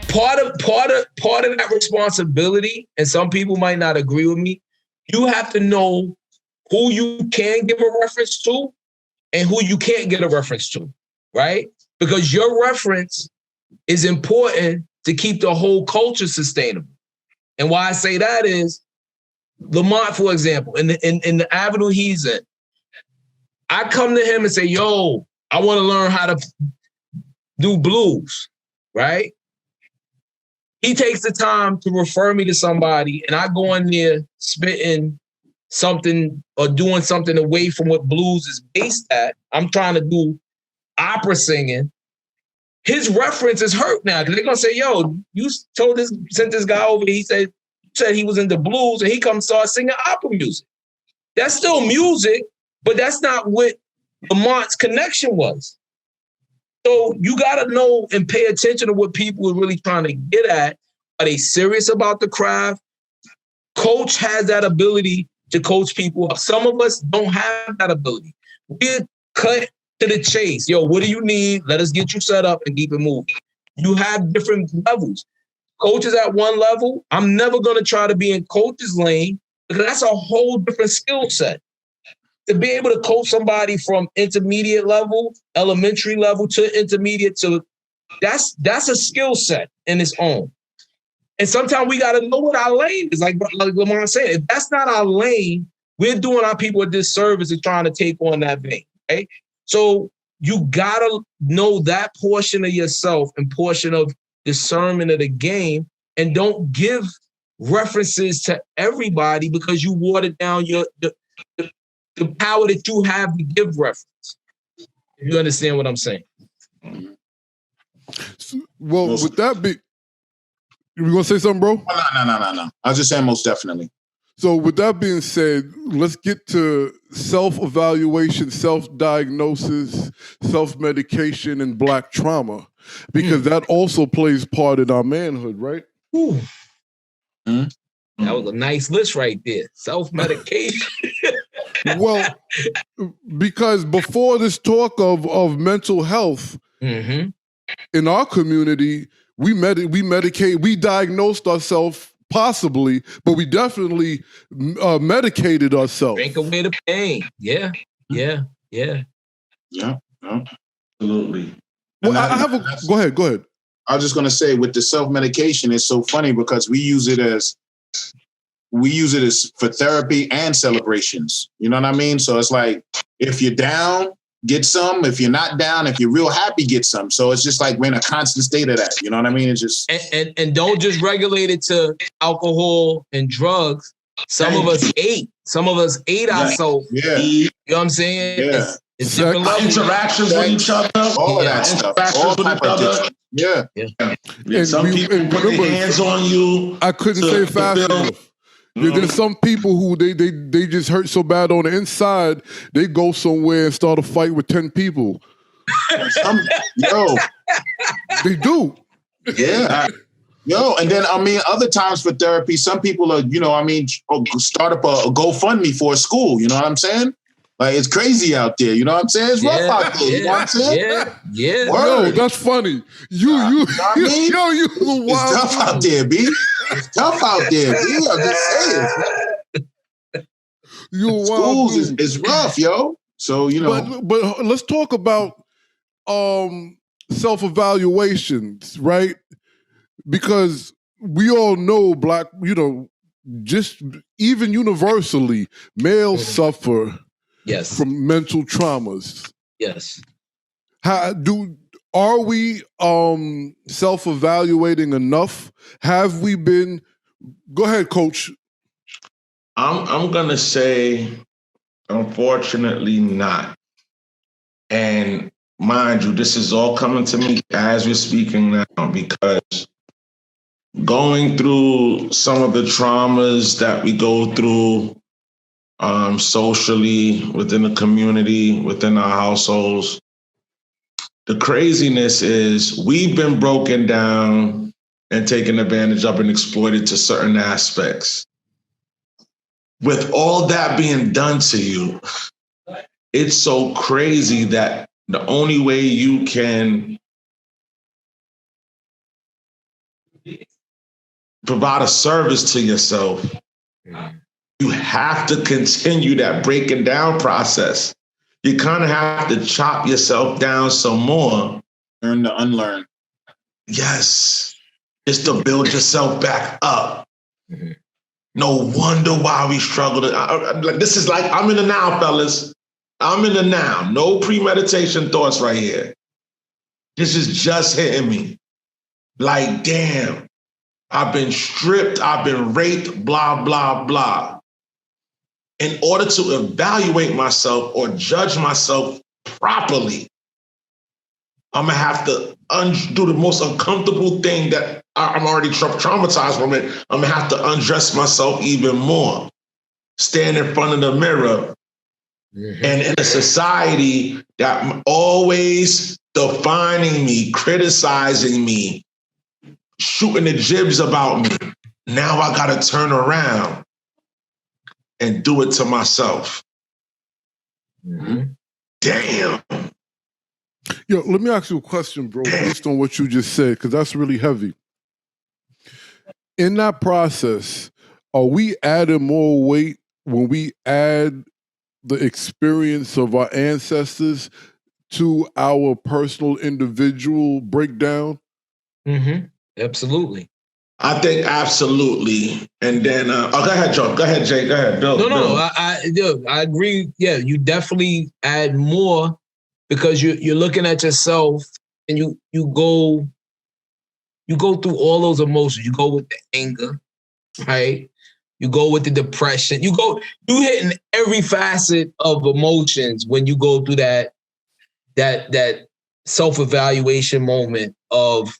part of that responsibility, and some people might not agree with me, you have to know who you can give a reference to and who you can't get a reference to, right? Because your reference is important to keep the whole culture sustainable. And why I say that is, Lamont, for example, in the avenue he's in, I come to him and say, yo, I want to learn how to do blues, right? He takes the time to refer me to somebody, and I go in there spitting something or doing something away from what blues is based at. I'm trying to do opera singing. His reference is hurt now because they're gonna say, "Yo, you sent this guy over. He said he was into blues, and he comes start singing opera music. That's still music, but that's not what Lamont's connection was." So you got to know and pay attention to what people are really trying to get at. Are they serious about the craft? Coach has that ability to coach people. Some of us don't have that ability. We're cut to the chase. Yo, what do you need? Let us get you set up and keep it moving. You have different levels. Coaches at one level, I'm never going to try to be in coach's lane because that's a whole different skill set. To be able to coach somebody from intermediate level, elementary level to intermediate to that's a skill set in its own. And sometimes we got to know what our lane is. Like Lamont said, if that's not our lane, we're doing our people a disservice and trying to take on that vein, right? So you got to know that portion of yourself and portion of discernment of the game, and don't give references to everybody because you watered down the power that you have to give reference. If you understand what I'm saying. Well, with that be, you gonna say something, bro? No. I was just saying most definitely. So with that being said, let's get to self-evaluation, self-diagnosis, self-medication, and Black trauma, because that also plays part in our manhood, right? Ooh. That was a nice list right there. Self-medication. Well, because before this talk of mental health in our community, we medicate, we diagnosed ourselves possibly, but we definitely medicated ourselves. Drink away the pain. Yeah. Absolutely. Well, go ahead. I was just going to say, with the self-medication, it's so funny because we use it as for therapy and celebrations. You know what I mean? So it's like, if you're down, get some. If you're not down, if you're real happy, get some. So it's just like we're in a constant state of that. You know what I mean? It's just and don't just regulate it to alcohol and drugs. Some of us ate ourselves. Yeah. You know what I'm saying? Yeah. It's different levels. Interactions with each other. All of that stuff. All type of different. Yeah. Some people put their hands on you. I couldn't say fast enough. There's some people who they just hurt so bad on the inside, they go somewhere and start a fight with 10 people. They do. Yeah. And then, other times for therapy, some people are, start up a GoFundMe for a school. You know what I'm saying? Like, it's crazy out there. You know what I'm saying? It's rough out there. You know what I'm saying? Yeah. Yo, that's funny. It's tough out there, B. It's tough out there, B. I'm just saying. Schools is rough, yo. So, But let's talk about self-evaluations, right? Because we all know just even universally, males suffer from mental traumas. Yes. Are we self-evaluating enough? Have we been? Go ahead, Coach. I'm gonna say, unfortunately, not. And mind you, this is all coming to me as we're speaking now, because going through some of the traumas that we go through socially, within the community, within our households, the craziness is we've been broken down and taken advantage of and exploited to certain aspects. With all that being done to you, it's so crazy that the only way you can provide a service to yourself, you have to continue that breaking down process. You kind of have to chop yourself down some more. Learn to unlearn. Yes. Just to build yourself back up. Mm-hmm. No wonder why we struggle. This is like, I'm in the now, fellas. I'm in the now. No premeditation thoughts right here. This is just hitting me. Like, damn, I've been stripped, I've been raped, blah, blah, blah. In order to evaluate myself or judge myself properly, I'm gonna have to do the most uncomfortable thing that I'm already traumatized from it. I'm gonna have to undress myself even more. Stand in front of the mirror. Mm-hmm. And in a society that always defining me, criticizing me, shooting the jibs about me, now I gotta turn around and do it to myself. Mm-hmm. Damn. Yo, let me ask you a question, bro, based on what you just said, because that's really heavy. In that process, are we adding more weight when we add the experience of our ancestors to our personal individual breakdown? Mm-hmm. Absolutely. I think absolutely. And then, go ahead, Joe. Go ahead, Jay. Go ahead, Bill. No, I agree. Yeah, you definitely add more because you're looking at yourself and you go through all those emotions. You go with the anger, right? You go with the depression. You hitting every facet of emotions when you go through that self-evaluation moment of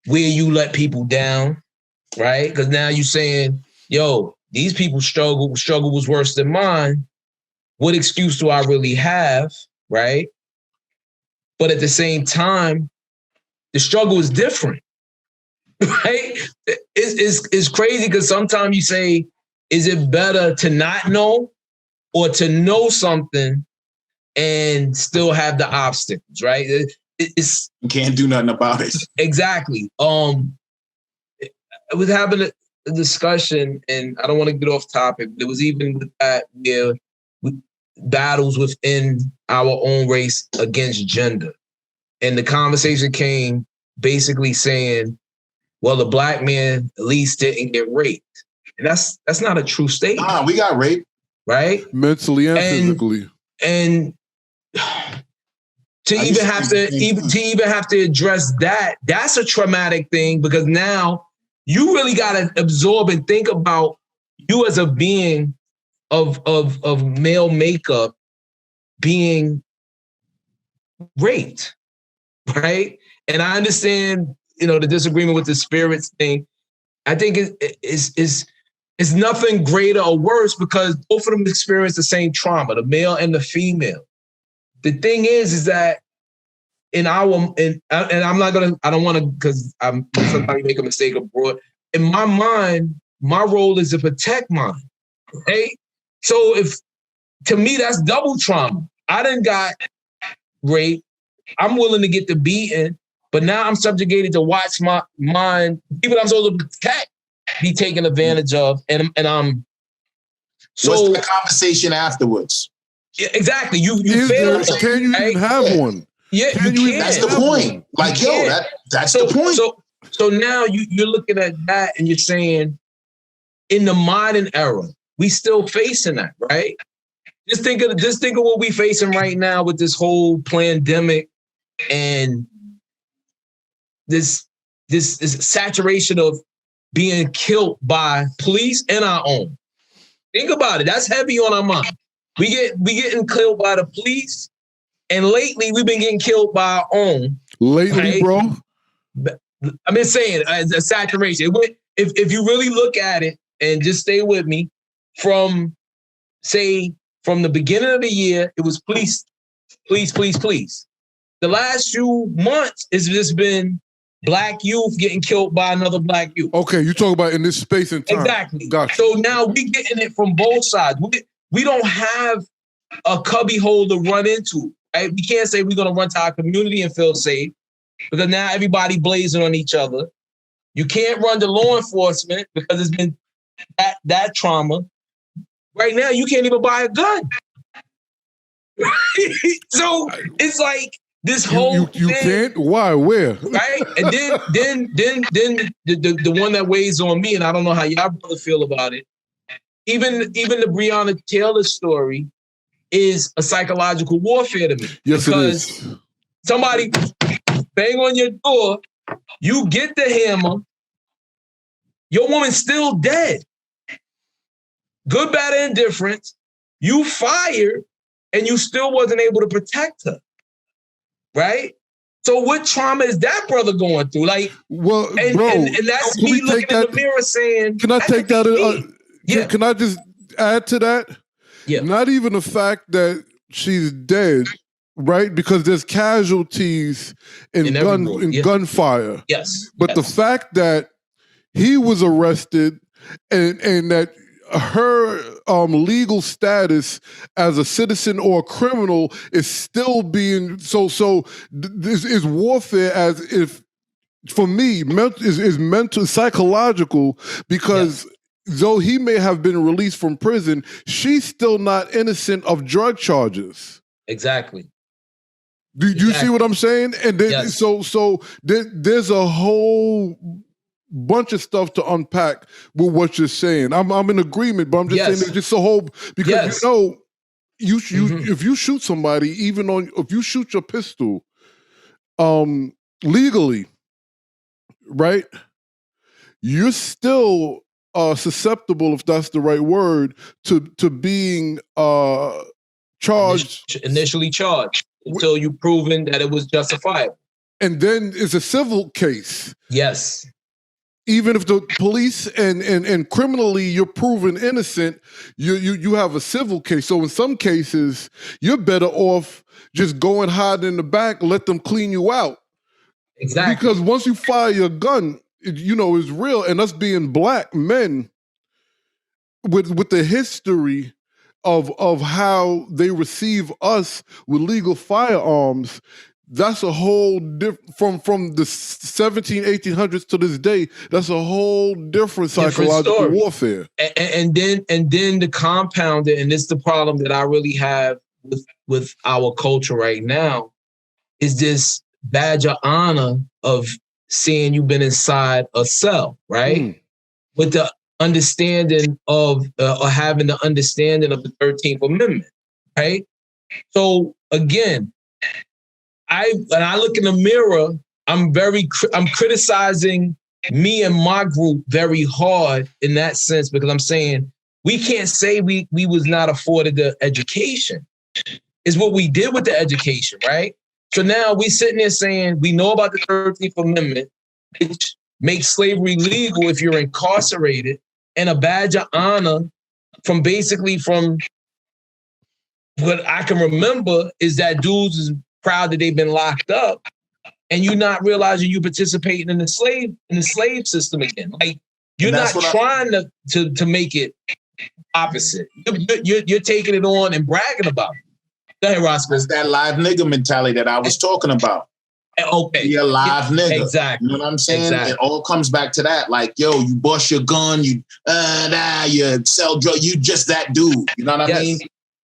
where you let people down, right? Because now you're saying, yo, these people struggle was worse than mine. What excuse do I really have, right? But at the same time, the struggle is different, right? It's crazy because sometimes you say, is it better to not know or to know something and still have the obstacles, right? You can't do nothing about it. Exactly. I was having a discussion, and I don't want to get off topic, but it was even with that where battles within our own race against gender. And the conversation came basically saying, well, the black man at least didn't get raped. And that's not a true statement. Nah, we got raped. Right? Mentally and physically. And to even have to address that, that's a traumatic thing because now you really got to absorb and think about you as a being of male makeup being raped, right? And I understand, the disagreement with the spirits thing. I think it's nothing greater or worse because both of them experience the same trauma, the male and the female. The thing is that and I'm not gonna, I don't want to, because I'm sometimes make a mistake abroad. In my mind, my role is to protect mine, right? So to me, that's double trauma. I done got raped. I'm willing to get the beating, but now I'm subjugated to watch my mind, people I'm supposed to protect, be taken advantage of, and I'm. So what's the conversation afterwards? Yeah, exactly. You fail. Can you even have one? Yeah, that's the point. Like, that's the point. So now you're looking at that and you're saying, in the modern era, we still facing that, right? Just think of what we facing right now with this whole pandemic and this saturation of being killed by police and our own. Think about it. That's heavy on our mind. We getting killed by the police, and lately we've been getting killed by our own. Lately, right? Bro. I'm just saying, a saturation. If you really look at it and just stay with me, from the beginning of the year, it was police. The last few months, it's just been Black youth getting killed by another Black youth. Okay, you talk about in this space and time. Exactly. Gotcha. So now we getting it from both sides. We don't have a cubby hole to run into. Right? We can't say we're going to run to our community and feel safe because now everybody blazing on each other. You can't run to law enforcement because it's been that trauma. Right now, you can't even buy a gun. So it's like this whole you thing, can't? Why? Where? right? And then the one that weighs on me, and I don't know how y'all brother feel about it. Even the Breonna Taylor story is a psychological warfare to me. Yes, because it is. Somebody bang on your door, you get the hammer, your woman's still dead. Good, bad, and indifferent. You fired, and you still wasn't able to protect her. Right? So what trauma is that brother going through? Like, well, and, bro, and that's me looking in the mirror saying, can I take that? Yeah. Can I just add to that? Yeah. Not even the fact that she's dead, right? Because there's casualties in gunfire. Yes. But the fact that he was arrested and that her legal status as a citizen or a criminal is still being this is warfare, as if, for me, is mental, psychological, because though he may have been released from prison, she's still not innocent of drug charges. Exactly. Do you see what I'm saying? And then, there's a whole bunch of stuff to unpack with what you're saying. I'm in agreement, but I'm just saying there's just a whole, because if you shoot somebody, if you shoot your pistol, legally, right, you're still susceptible, if that's the right word, to being charged, initially charged, until you've proven that it was justifiable. And then it's a civil case. Yes. Even if the police and criminally you're proven innocent, you have a civil case. So in some cases, you're better off just going hide in the back, let them clean you out. Exactly. Because once you fire your gun, it's real. And us being black men with the history of how they receive us with legal firearms, that's a whole different, from the 1800s to this day, that's a whole different psychological warfare. And then the compounded, and this is the problem that I really have with our culture right now, is this badge of honor of seeing you've been inside a cell, right? With the understanding of, or having the understanding of the 13th Amendment, right? So again, when I look in the mirror, I'm criticizing me and my group very hard in that sense, because I'm saying we can't say we was not afforded the education. It's what we did with the education, right? So now we sitting there saying we know about the 13th Amendment, which makes slavery legal if you're incarcerated, and a badge of honor from what I can remember is that dudes is proud that they've been locked up, and you're not realizing you participating in the slave system again. Like, you're not trying to make it opposite. You're taking it on and bragging about it. Go ahead, Roscoe. It's that live nigga mentality that I was talking about. Okay. Be a live nigga. Exactly. You know what I'm saying? Exactly. It all comes back to that. Like, yo, you bust your gun, you sell drugs, you just that dude. You know what I mean?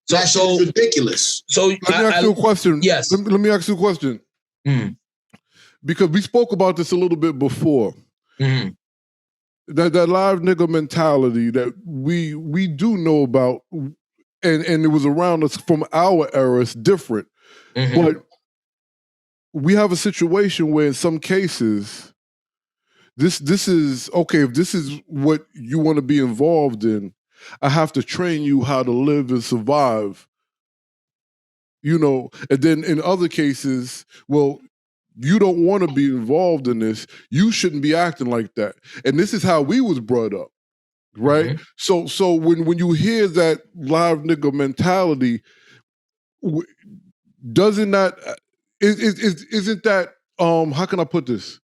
That shit's ridiculous. So let me ask you a question. Yes. Let me ask you a question. Because we spoke about this a little bit before. That live nigga mentality that we do know about, and it was around us from our era. It's different, but we have a situation where in some cases, this is okay. If this is what you want to be involved in, I have to train you how to live and survive. And then in other cases, well, you don't want to be involved in this. You shouldn't be acting like that. And this is how we was brought up, right? So when you hear that live nigga mentality, isn't that how can I put this?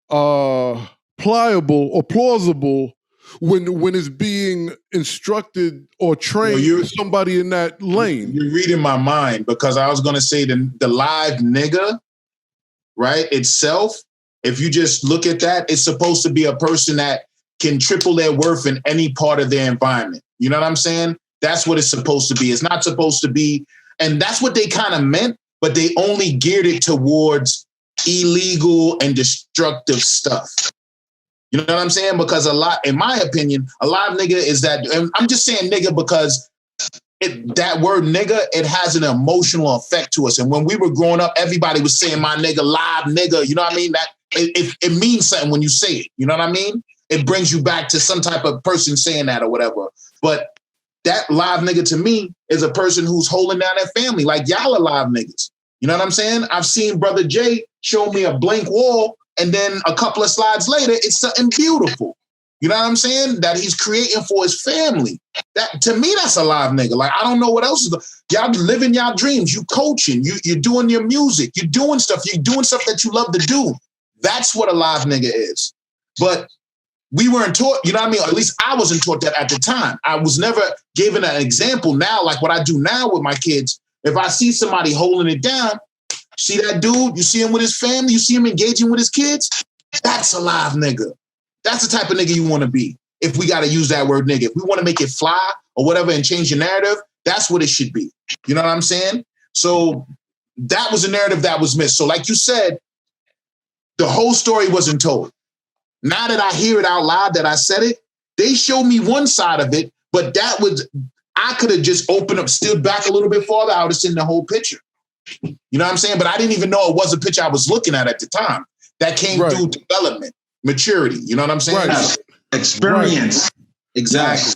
Pliable or plausible when it's being instructed or trained somebody in that lane? You're reading my mind, because I was going to say the live nigga, right, itself if you just look at that, it's supposed to be a person that can triple their worth in any part of their environment. You know what I'm saying? That's what it's supposed to be. It's not supposed to be, and that's what they kind of meant, but they only geared it towards illegal and destructive stuff. You know what I'm saying? Because in my opinion, a lot of nigga is that, and I'm just saying nigga because that word nigga, it has an emotional effect to us. And when we were growing up, everybody was saying my nigga, live nigga. You know what I mean? That it means something when you say it. You know what I mean? It brings you back to some type of person saying that or whatever. But that live nigga to me is a person who's holding down their family. Like y'all are live niggas. You know what I'm saying? I've seen Brother Jay show me a blank wall, and then a couple of slides later, it's something beautiful. You know what I'm saying? That he's creating for his family. That to me, that's a live nigga. Like, I don't know what else is. Y'all living y'all dreams. You coaching. You're doing your music. You're doing stuff. You're doing stuff that you love to do. That's what a live nigga is. But we weren't taught, you know what I mean? Or at least I wasn't taught that at the time. I was never given an example. Now, like what I do now with my kids, if I see somebody holding it down, see that dude, you see him with his family, you see him engaging with his kids, that's a live nigga. That's the type of nigga you want to be. If we got to use that word nigga, if we want to make it fly or whatever and change the narrative, that's what it should be. You know what I'm saying? So that was a narrative that was missed. So like you said, the whole story wasn't told. Now that I hear it out loud that I said it, they showed me one side of it, but I could have just opened up, stood back a little bit farther. I would have seen the whole picture. You know what I'm saying? But I didn't even know it was a picture I was looking at the time. That came through development, maturity. You know what I'm saying? Right. Experience. Right. Exactly.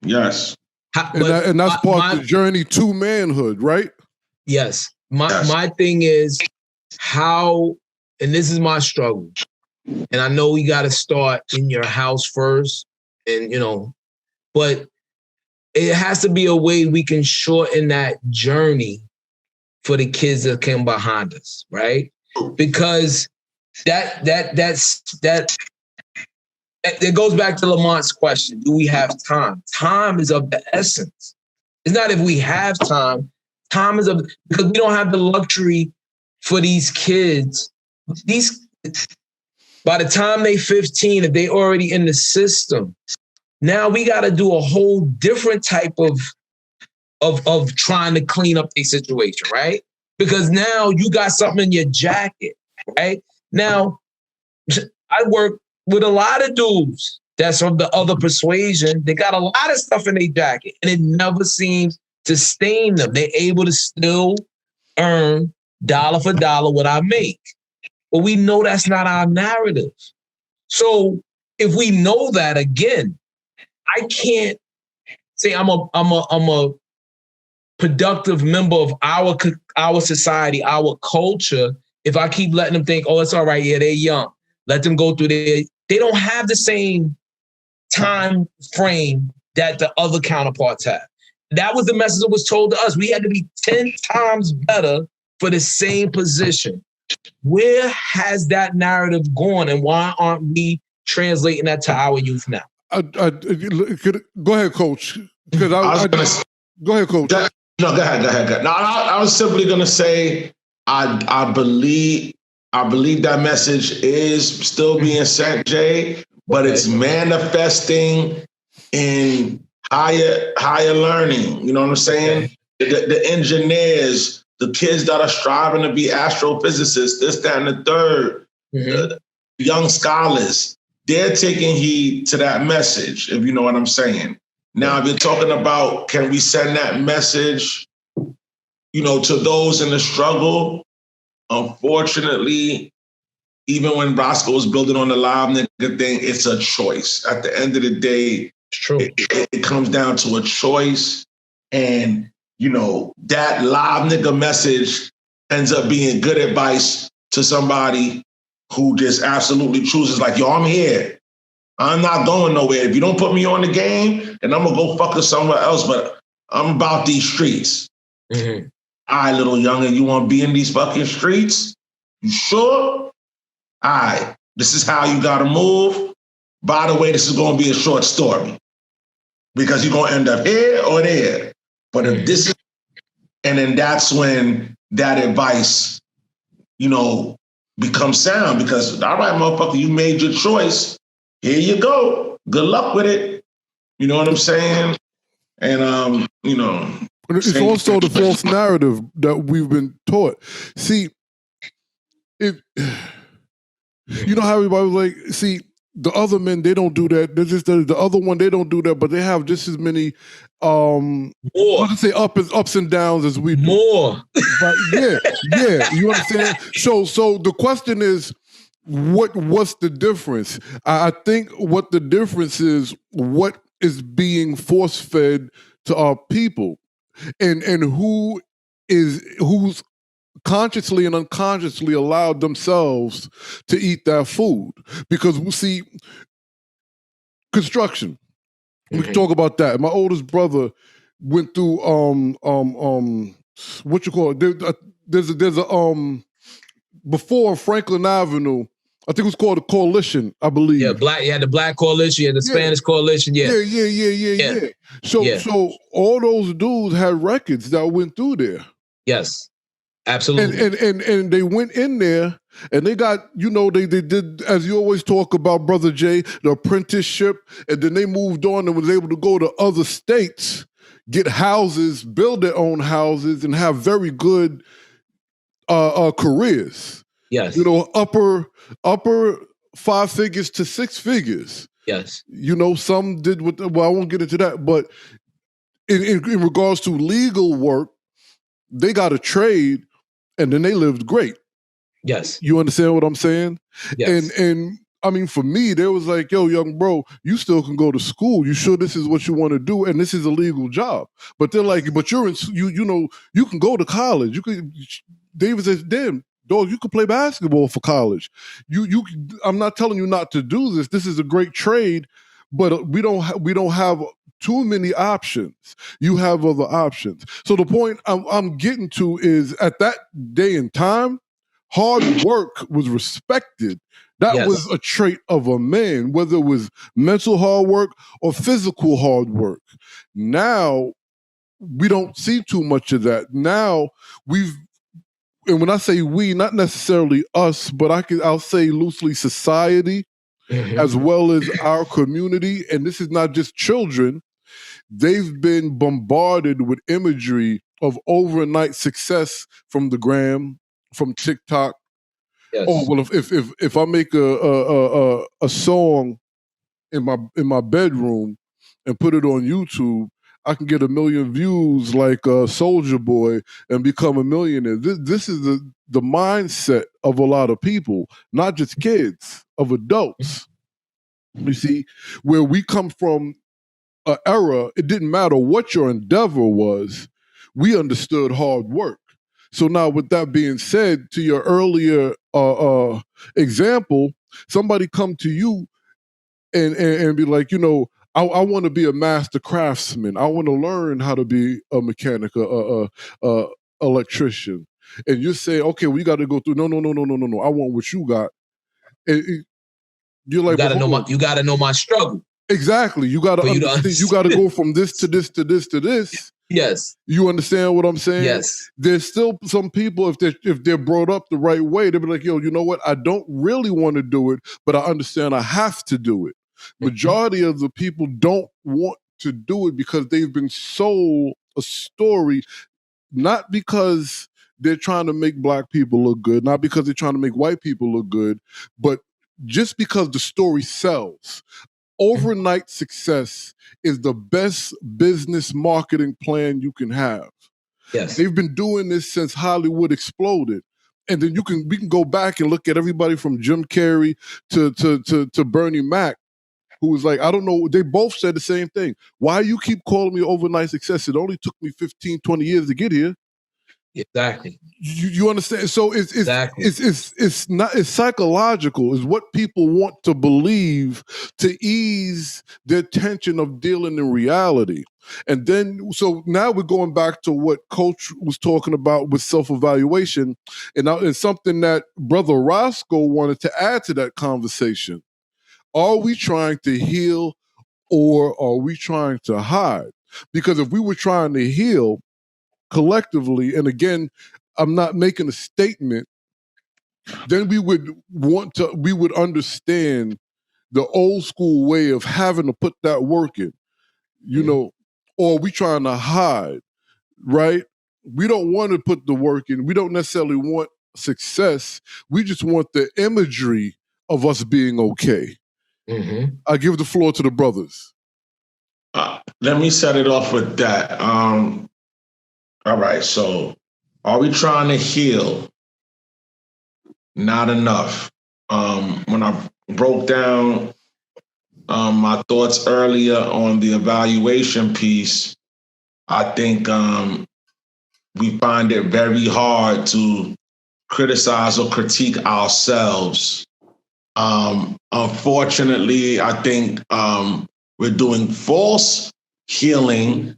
Yes. And that's part of the journey to manhood, right? Yes. My thing is how, and this is my struggle. And I know we got to start in your house first, and but it has to be a way we can shorten that journey for the kids that come behind us, right? Because that goes back to Lamont's question: do we have time? Time is of the essence. It's not if we have time. Time is because we don't have the luxury for these kids. By the time they 15, if they already in the system, now we got to do a whole different type of trying to clean up their situation, right? Because now you got something in your jacket, right? Now, I work with a lot of dudes that's from the other persuasion. They got a lot of stuff in their jacket, and it never seems to stain them. They're able to still earn dollar for dollar what I make. But we know that's not our narrative. So if we know that, again, I can't say I'm a productive member of our society, our culture, if I keep letting them think, oh, it's all right, yeah, they're young. Let them go through they don't have the same time frame that the other counterparts have. That was the message that was told to us. We had to be 10 times better for the same position. Where has that narrative gone, and why aren't we translating that to our youth now? Go ahead, Coach. Go ahead, Coach. Go ahead. No, I was simply going to say I believe that message is still being sent, Jay, but it's manifesting in higher learning. You know what I'm saying? The engineers, the kids that are striving to be astrophysicists, this, that, and the third, the young scholars, they're taking heed to that message, if you know what I'm saying. Now, if you're talking about, can we send that message, to those in the struggle? Unfortunately, even when Roscoe was building on the live nigga thing, it's a choice. At the end of the day, it's true. It comes down to a choice. And that live nigga message ends up being good advice to somebody who just absolutely chooses like, yo, I'm here. I'm not going nowhere. If you don't put me on the game, then I'm going to go fuck with somewhere else, but I'm about these streets. Mm-hmm. All right, little youngin', you want to be in these fucking streets? You sure? All right, this is how you got to move. By the way, this is going to be a short story because you're going to end up here or there. But if this is, and then that's when that advice, become sound because, all right, motherfucker, you made your choice. Here you go. Good luck with it. You know what I'm saying? And, you know. It's also the false narrative that we've been taught. See, you know how everybody was like, see, the other men, they don't do that. They're just the other one, they don't do that, but they have just as many more. Let's say ups and downs as we do. More. But yeah, you understand? So the question is, what's the difference? I think what the difference is, what is being force fed to our people, and who's consciously and unconsciously allowed themselves to eat that food. Because we see construction. We can talk about that. My oldest brother went through what you call it? There's a before Franklin Avenue, I think it was called a coalition, I believe. Yeah, you had the Black Coalition, you had the Spanish Coalition, yeah. Yeah. So all those dudes had records that went through there. Yes. Absolutely. And they went in there and they got, they did, as you always talk about, Brother Jay, the apprenticeship, and then they moved on and was able to go to other states, get houses, build their own houses, and have very good careers. Yes. Upper 5 figures to 6 figures. Yes. Some did I won't get into that, but in regards to legal work, they got a trade and then they lived great. Yes. You understand what I'm saying? Yes. And I mean, for me, they was like, yo, young bro, you still can go to school. You sure this is what you want to do? And this is a legal job. But they're like, but you're in, you can go to college. You could, David says, damn, dog, you could play basketball for college. I'm not telling you not to do this. This is a great trade, but we don't have too many options. You have other options. So the point I'm getting to is, at that day and time, hard work was respected. That was a trait of a man, whether it was mental hard work or physical hard work. Now, we don't see too much of that. Now, and when I say we, not necessarily us, but I'll say loosely society, as well as our community, and this is not just children, they've been bombarded with imagery of overnight success from the gram, from TikTok. Yes. Oh well, if I make a song in my bedroom and put it on YouTube, I can get 1 million views like Soulja Boy and become a millionaire. This is the mindset of a lot of people, not just kids, of adults. You see, where we come from, an era, it didn't matter what your endeavor was, we understood hard work. So now, with that being said, to your earlier example, somebody come to you and be like, I want to be a master craftsman. I want to learn how to be a mechanic, electrician. And you say, okay, we got to go through. No. I want what you got. And you're like, you got to know my struggle. Exactly. You got to understand. You got to go from this to this to this to this. Yes. You understand what I'm saying? Yes. There's still some people, if they're brought up the right way, they'll be like, yo, you know what? I don't really want to do it, but I understand I have to do it. Majority of the people don't want to do it because they've been sold a story, not because they're trying to make black people look good, not because they're trying to make white people look good, but just because the story sells. Overnight success is the best business marketing plan you can have. Yes. They've been doing this since Hollywood exploded. And then we can go back and look at everybody from Jim Carrey to Bernie Mac, who was like, I don't know, they both said the same thing. Why you keep calling me overnight success? It only took me 15, 20 years to get here. Exactly. You understand? So it's exactly. it's psychological. It's what people want to believe to ease their tension of dealing in reality. And then, so now we're going back to what Coach was talking about with self-evaluation, and something that Brother Roscoe wanted to add to that conversation. Are we trying to heal or are we trying to hide? Because if we were trying to heal collectively, and again, I'm not making a statement, then we would understand the old school way of having to put that work in, or we trying to hide, right? We don't want to put the work in. We don't necessarily want success. We just want the imagery of us being okay. Mm-hmm. I give the floor to the brothers. Let me set it off with that. All right, so are we trying to heal? Not enough. When I broke down my thoughts earlier on the evaluation piece, I think we find it very hard to criticize or critique ourselves. Unfortunately, I think we're doing false healing,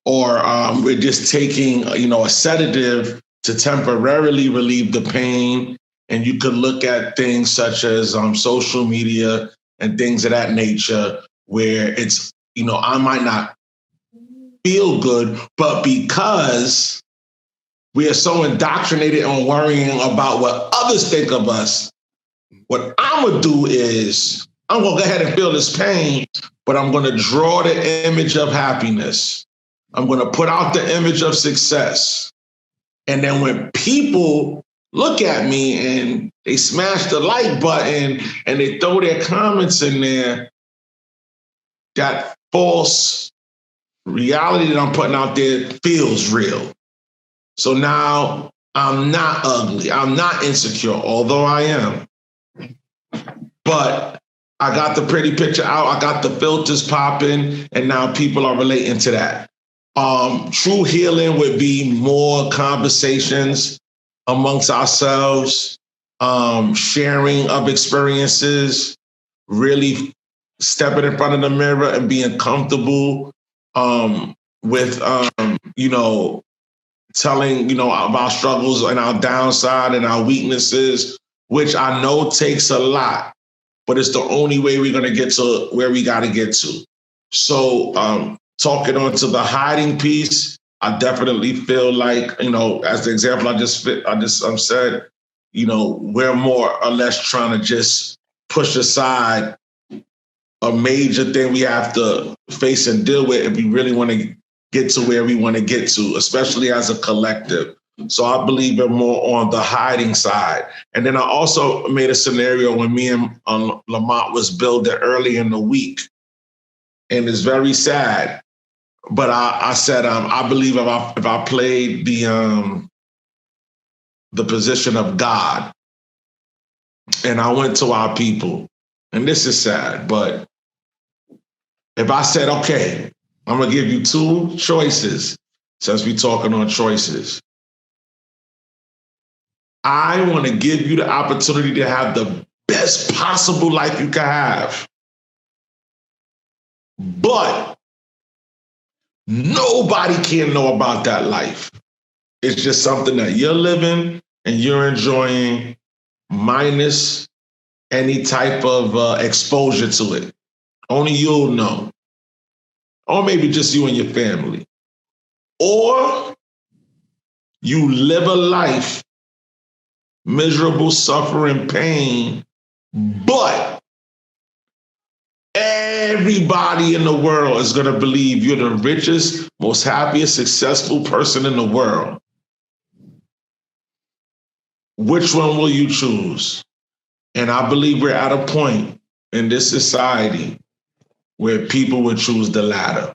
or we're just taking, a sedative to temporarily relieve the pain. And you could look at things such as social media and things of that nature, where it's, I might not feel good, but because we are so indoctrinated on worrying about what others think of us, what I'm going to do is I'm going to go ahead and feel this pain, but I'm going to draw the image of happiness. I'm going to put out the image of success. And then when people look at me and they smash the like button and they throw their comments in there, that false reality that I'm putting out there feels real. So now I'm not ugly. I'm not insecure, although I am. But I got the pretty picture out. I got the filters popping, and now people are relating to that. True healing would be more conversations amongst ourselves, sharing of experiences, really stepping in front of the mirror and being comfortable with, telling, of our struggles and our downside and our weaknesses, which I know takes a lot, but it's the only way we're going to get to where we got to get to. So talking on to the hiding piece, I definitely feel like, as the example I just said, we're more or less trying to just push aside a major thing we have to face and deal with if we really want to get to where we want to get to, especially as a collective. So I believe we're more on the hiding side. And then I also made a scenario when me and Lamont was building early in the week. And it's very sad. But I said, I believe if I played the position of God, and I went to our people, and this is sad, but if I said, okay, I'm going to give you two choices, since we're talking on choices. I want to give you the opportunity to have the best possible life you can have. But nobody can know about that life. It's just something that you're living and you're enjoying, minus any type of exposure to it. Only you'll know. Or maybe just you and your family. Or you live a life, miserable, suffering, pain, but everybody in the world is going to believe you're the richest, most happiest, successful person in the world. Which one will you choose? And I believe we're at a point in this society where people would choose the latter.